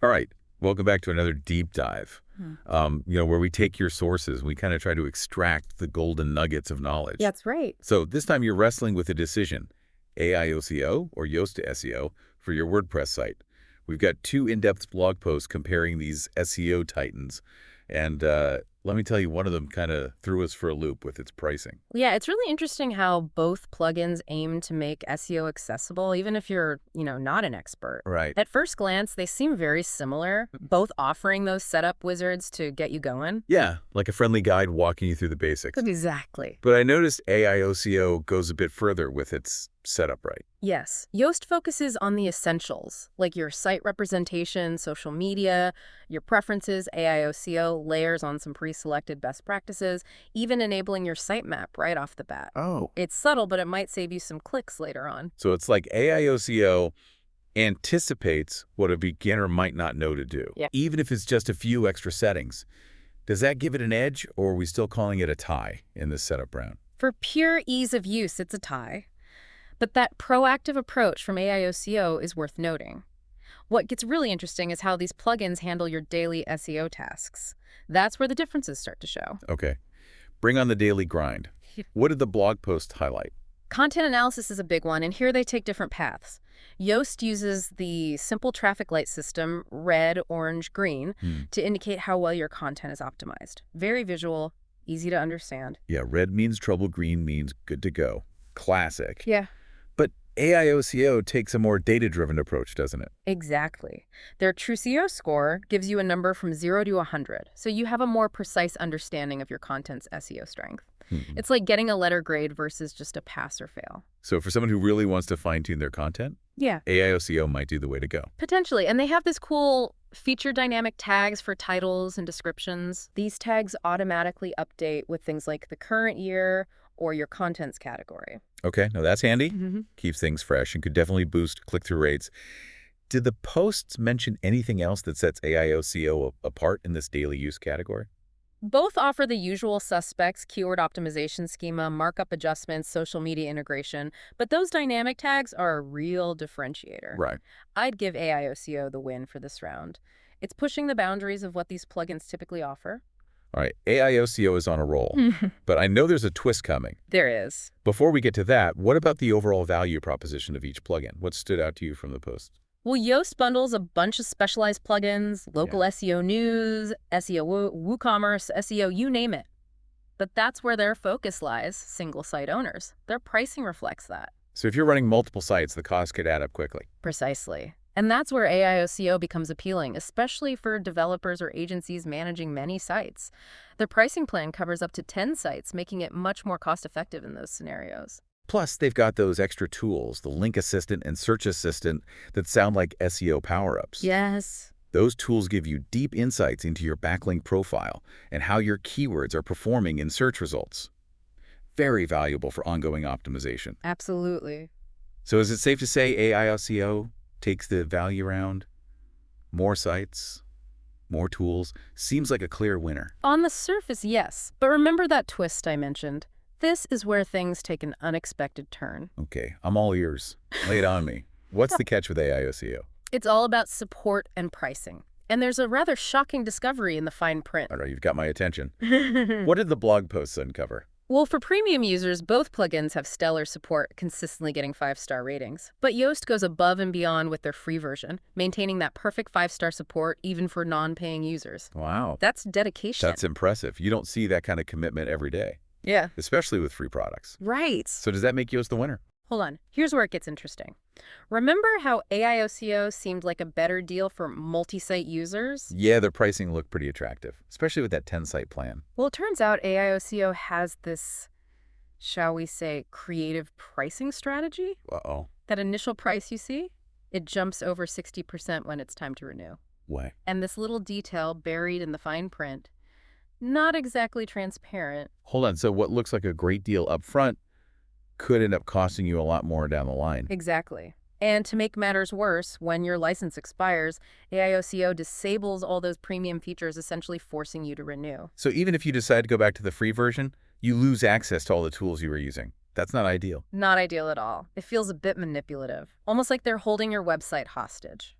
All right. Welcome back to another deep dive, Hmm. where we take your sources and we kind of try to extract the golden nuggets of knowledge. That's right. So this time you're wrestling with a decision, AIOCO or Yoast SEO for your WordPress site. We've got two in-depth blog posts comparing these SEO titans. And let me tell you, one of them kind of threw us for a loop with its pricing. Yeah, it's really interesting how both plugins aim to make SEO accessible, even if you're, not an expert. Right. At first glance, they seem very similar, both offering those setup wizards to get you going. Yeah, like a friendly guide walking you through the basics. Exactly. But I noticed AIOCO goes a bit further with its setup right. Yes, Yoast focuses on the essentials, like your site representation, social media, your preferences. AIOCO layers on some pre-selected best practices, even enabling your sitemap right off the bat. Oh. It's subtle, but it might save you some clicks later on. So it's like AIOCO anticipates what a beginner might not know to do, Yeah. even if it's just a few extra settings. Does that give it an edge, or are we still calling it a tie in this setup round? For pure ease of use, it's a tie. But that proactive approach from AIOCO is worth noting. What gets really interesting is how these plugins handle your daily SEO tasks. That's where the differences start to show. Okay. Bring on the daily grind. What did the blog post highlight? Content analysis is a big one, and here they take different paths. Yoast uses the simple traffic light system, red, orange, green, to indicate how well your content is optimized. Very visual, easy to understand. Yeah, red means trouble, green means good to go. Classic. Yeah. But AIOCO takes a more data-driven approach, doesn't it? Exactly. Their True SEO score gives you a number from 0 to 100, so you have a more precise understanding of your content's SEO strength. It's like getting a letter grade versus just a pass or fail. So for someone who really wants to fine-tune their content, Yeah. AIOCO might do the way to go. Potentially. And they have this cool feature dynamic tags for titles and descriptions. These tags automatically update with things like the current year or your contents category. Okay, now that's handy. Keeps things fresh and could definitely boost click-through rates. Did the posts mention anything else that sets AIOCO apart in this daily use category? Both offer the usual suspects: keyword optimization schema, markup adjustments, social media integration, but those dynamic tags are a real differentiator. Right. I'd give AIOCO the win for this round. It's pushing the boundaries of what these plugins typically offer. All right, AIOCO is on a roll, but I know there's a twist coming. There is. Before we get to that, what about the overall value proposition of each plugin? What stood out to you from the post? Well, Yoast bundles a bunch of specialized plugins, local SEO news, SEO WooCommerce, SEO, you name it. But that's where their focus lies, single site owners. Their pricing reflects that. So if you're running multiple sites, the cost could add up quickly. Precisely. And that's where AIOCO becomes appealing, especially for developers or agencies managing many sites. Their pricing plan covers up to 10 sites, making it much more cost-effective in those scenarios. Plus, they've got those extra tools, the Link Assistant and Search Assistant, that sound like SEO power-ups. Yes. Those tools give you deep insights into your backlink profile and how your keywords are performing in search results. Very valuable for ongoing optimization. Absolutely. So is it safe to say AIOCO takes the value round? More sites, more tools, seems like a clear winner. On the surface, yes. But remember that twist I mentioned. This is where things take an unexpected turn. Okay, I'm all ears. Lay it on me. What's the catch with AIOCO? It's all about support and pricing. And there's a rather shocking discovery in the fine print. All right, you've got my attention. What did the blog posts uncover? Well, for premium users, both plugins have stellar support, consistently getting 5-star ratings. But Yoast goes above and beyond with their free version, maintaining that perfect 5-star support even for non-paying users. Wow. That's dedication. That's impressive. You don't see that kind of commitment every day, Yeah. especially with free products. Right. So does that make Yoast the winner? Hold on. Here's where it gets interesting. Remember how AIOCO seemed like a better deal for multi-site users? Yeah, their pricing looked pretty attractive, especially with that 10-site plan. Well, it turns out AIOCO has this, shall we say, creative pricing strategy. Uh-oh. That initial price you see, it jumps over 60% when it's time to renew. Way. And this little detail buried in the fine print, not exactly transparent. Hold on, so what looks like a great deal up front could end up costing you a lot more down the line. Exactly. And to make matters worse, when your license expires, AIOCO disables all those premium features, essentially forcing you to renew. So even if you decide to go back to the free version, you lose access to all the tools you were using. That's not ideal. Not ideal at all. It feels a bit manipulative, almost like they're holding your website hostage.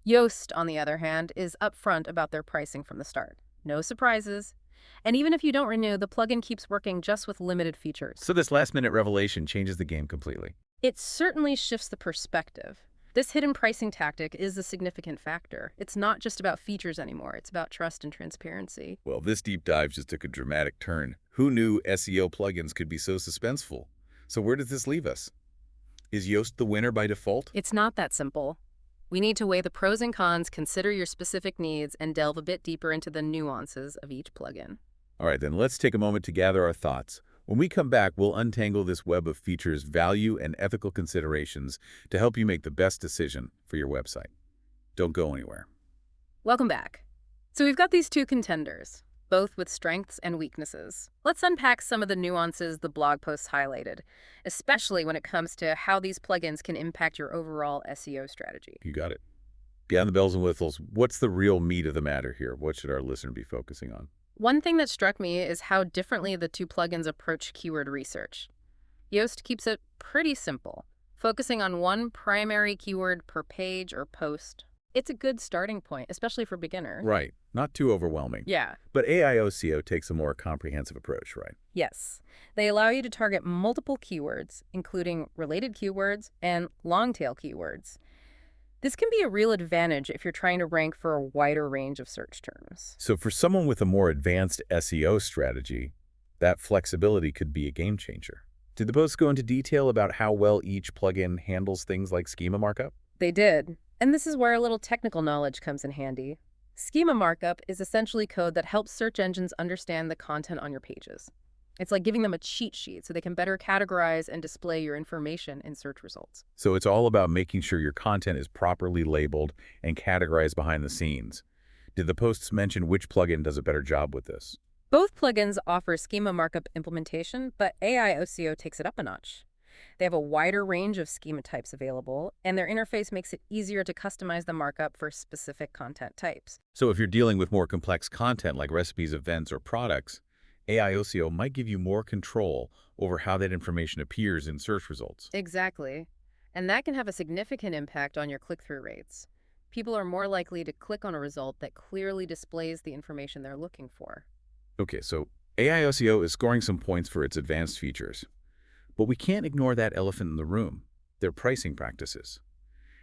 Yoast, on the other hand, is upfront about their pricing from the start. No surprises. And even if you don't renew, the plugin keeps working just with limited features. So this last-minute revelation changes the game completely. It certainly shifts the perspective. This hidden pricing tactic is a significant factor. It's not just about features anymore. It's about trust and transparency. Well, this deep dive just took a dramatic turn. Who knew SEO plugins could be so suspenseful? So where does this leave us? Is Yoast the winner by default? It's not that simple. We need to weigh the pros and cons, consider your specific needs, and delve a bit deeper into the nuances of each plugin. All right, then let's take a moment to gather our thoughts. When we come back, we'll untangle this web of features, value, and ethical considerations to help you make the best decision for your website. Don't go anywhere. Welcome back. So we've got these two contenders, both with strengths and weaknesses. Let's unpack some of the nuances the blog posts highlighted, especially when it comes to how these plugins can impact your overall SEO strategy. You got it. Beyond the bells and whistles, what's the real meat of the matter here? What should our listener be focusing on? One thing that struck me is how differently the two plugins approach keyword research. Yoast keeps it pretty simple, focusing on one primary keyword per page or post. It's a good starting point, especially for beginners. Right. Not too overwhelming. Yeah. But AIOCO takes a more comprehensive approach, right? Yes. They allow you to target multiple keywords, including related keywords and long-tail keywords. This can be a real advantage if you're trying to rank for a wider range of search terms. So for someone with a more advanced SEO strategy, that flexibility could be a game changer. Did the posts go into detail about how well each plugin handles things like schema markup? They did. And this is where a little technical knowledge comes in handy. Schema markup is essentially code that helps search engines understand the content on your pages. It's like giving them a cheat sheet so they can better categorize and display your information in search results. So it's all about making sure your content is properly labeled and categorized behind the scenes. Did the posts mention which plugin does a better job with this? Both plugins offer schema markup implementation, but AIOCO takes it up a notch. They have a wider range of schema types available, and their interface makes it easier to customize the markup for specific content types. So if you're dealing with more complex content like recipes, events, or products, AIOCO might give you more control over how that information appears in search results. Exactly. And that can have a significant impact on your click-through rates. People are more likely to click on a result that clearly displays the information they're looking for. Okay, so AIOCO is scoring some points for its advanced features. But we can't ignore that elephant in the room, their pricing practices.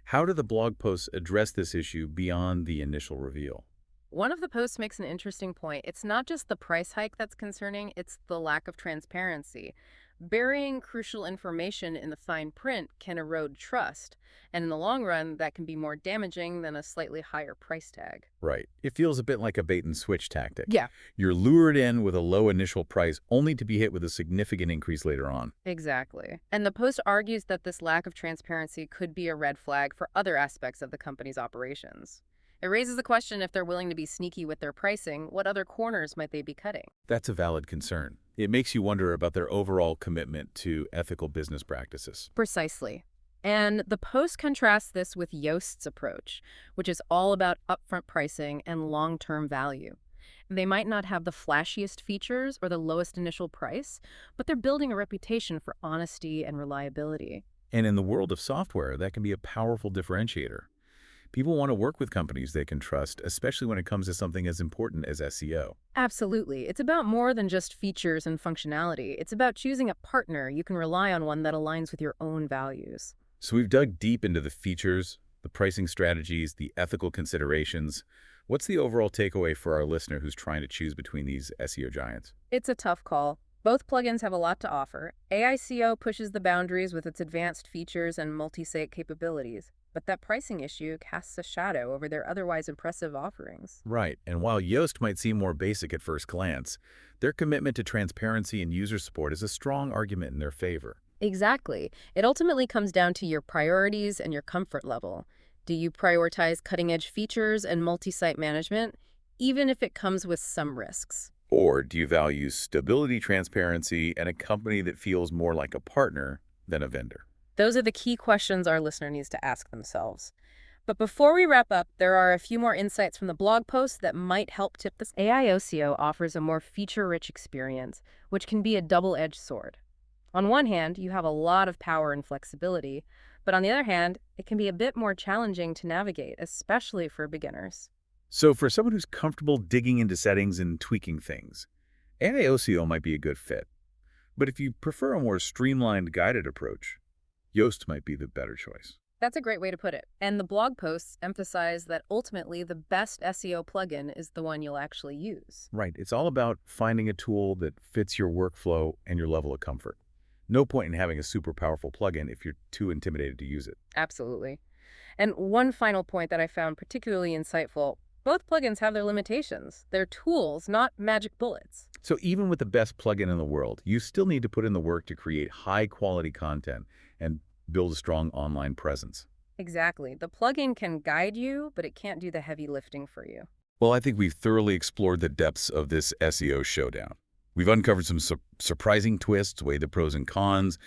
How do the blog posts address this issue beyond the initial reveal? One of the posts makes an interesting point. It's not just the price hike that's concerning, it's the lack of transparency. Burying crucial information in the fine print can erode trust, and in the long run, that can be more damaging than a slightly higher price tag. Right. It feels a bit like a bait-and-switch tactic. Yeah, You're lured in with a low initial price only to be hit with a significant increase later on. exactly. And the post argues that this lack of transparency could be a red flag for other aspects of the company's operations. It raises the question, if they're willing to be sneaky with their pricing, what other corners might they be cutting? That's a valid concern. It makes you wonder about their overall commitment to ethical business practices. Precisely. And the post contrasts this with Yoast's approach, which is all about upfront pricing and long-term value. They might not have the flashiest features or the lowest initial price, but they're building a reputation for honesty and reliability. And in the world of software, that can be a powerful differentiator. People want to work with companies they can trust, especially when it comes to something as important as SEO. Absolutely. It's about more than just features and functionality. It's about choosing a partner you can rely on, one that aligns with your own values. So we've dug deep into the features, the pricing strategies, the ethical considerations. What's the overall takeaway for our listener who's trying to choose between these SEO giants? It's a tough call. Both plugins have a lot to offer. AICO pushes the boundaries with its advanced features and multi-site capabilities, but that pricing issue casts a shadow over their otherwise impressive offerings. Right, and while Yoast might seem more basic at first glance, their commitment to transparency and user support is a strong argument in their favor. Exactly. It ultimately comes down to your priorities and your comfort level. Do you prioritize cutting-edge features and multi-site management, even if it comes with some risks? Or do you value stability, transparency, and a company that feels more like a partner than a vendor? Those are the key questions our listener needs to ask themselves. But before we wrap up, there are a few more insights from the blog post that might help tip this. AIOCO offers a more feature-rich experience, which can be a double-edged sword. On one hand, you have a lot of power and flexibility, but on the other hand, it can be a bit more challenging to navigate, especially for beginners. So for someone who's comfortable digging into settings and tweaking things, AIOCO might be a good fit. But if you prefer a more streamlined, guided approach, Yoast might be the better choice. That's a great way to put it. And the blog posts emphasize that ultimately the best SEO plugin is the one you'll actually use. Right. It's all about finding a tool that fits your workflow and your level of comfort. No point in having a super powerful plugin if you're too intimidated to use it. Absolutely. And one final point that I found particularly insightful, both plugins have their limitations. They're tools, not magic bullets. So even with the best plugin in the world, you still need to put in the work to create high-quality content and build a strong online presence. Exactly. The plugin can guide you, but it can't do the heavy lifting for you. Well, I think we've thoroughly explored the depths of this SEO showdown. We've uncovered some surprising twists, weighed the pros and cons,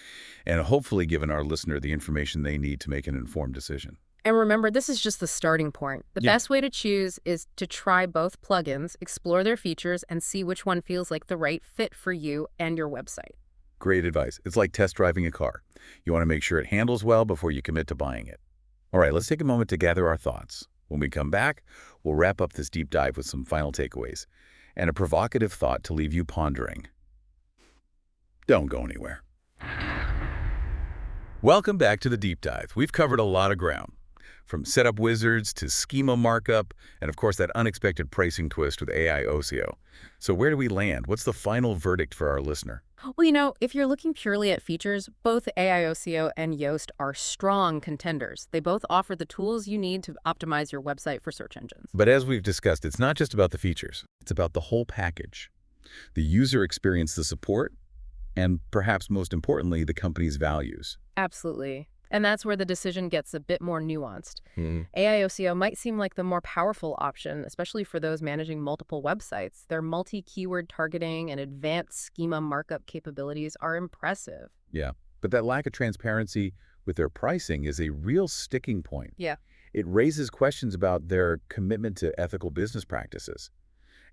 and hopefully given our listener the information they need to make an informed decision. And remember, this is just the starting point. The best way to choose is to try both plugins, explore their features, and see which one feels like the right fit for you and your website. Great advice. It's like test driving a car. You want to make sure it handles well before you commit to buying it. All right, let's take a moment to gather our thoughts. When we come back, we'll wrap up this deep dive with some final takeaways and a provocative thought to leave you pondering. Don't go anywhere. Welcome back to the deep dive. We've covered a lot of ground, from setup wizards to schema markup, and of course that unexpected pricing twist with AI OCO. So where do we land? What's the final verdict for our listener? Well, if you're looking purely at features, both AIOCO and Yoast are strong contenders. They both offer the tools you need to optimize your website for search engines. But as we've discussed, it's not just about the features. It's about the whole package. The user experience, the support, and perhaps most importantly, the company's values. Absolutely. And that's where the decision gets a bit more nuanced. AIOCO might seem like the more powerful option, especially for those managing multiple websites. Their multi-keyword targeting and advanced schema markup capabilities are impressive. Yeah, but that lack of transparency with their pricing is a real sticking point. Yeah. It raises questions about their commitment to ethical business practices.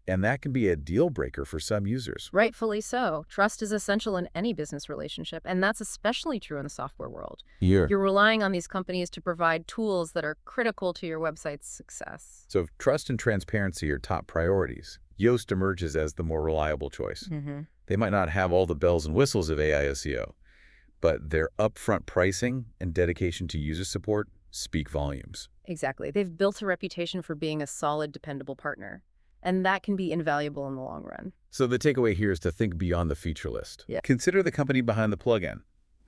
And that can be a deal breaker for some users. Rightfully so. Trust is essential in any business relationship, and that's especially true in the software world. Here. You're relying on these companies to provide tools that are critical to your website's success. So if trust and transparency are top priorities, Yoast emerges as the more reliable choice. They might not have all the bells and whistles of AI SEO, but their upfront pricing and dedication to user support speak volumes. Exactly. They've built a reputation for being a solid, dependable partner. And that can be invaluable in the long run. So the takeaway here is to think beyond the feature list. Yeah. Consider the company behind the plugin,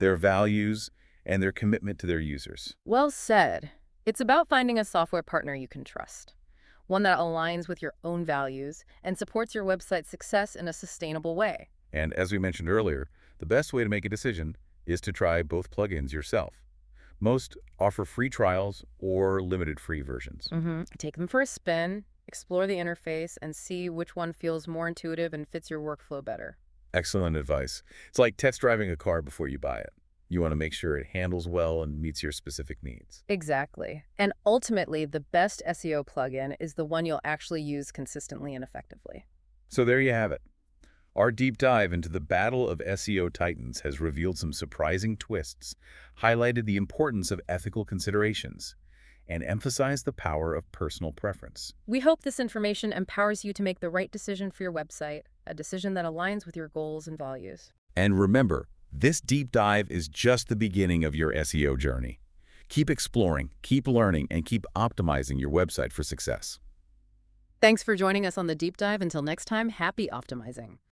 their values, and their commitment to their users. Well said. It's about finding a software partner you can trust, one that aligns with your own values and supports your website's success in a sustainable way. And as we mentioned earlier, the best way to make a decision is to try both plugins yourself. Most offer free trials or limited free versions. Take them for a spin, explore the interface, and see which one feels more intuitive and fits your workflow better. Excellent advice. It's like test driving a car before you buy it. You want to make sure it handles well and meets your specific needs. Exactly. And ultimately, the best SEO plugin is the one you'll actually use consistently and effectively. So there you have it. Our deep dive into the battle of SEO titans has revealed some surprising twists, highlighted the importance of ethical considerations, and emphasized the power of personal preference. We hope this information empowers you to make the right decision for your website, a decision that aligns with your goals and values. And remember, this deep dive is just the beginning of your SEO journey. Keep exploring, keep learning, and keep optimizing your website for success. Thanks for joining us on the deep dive. Until next time, happy optimizing.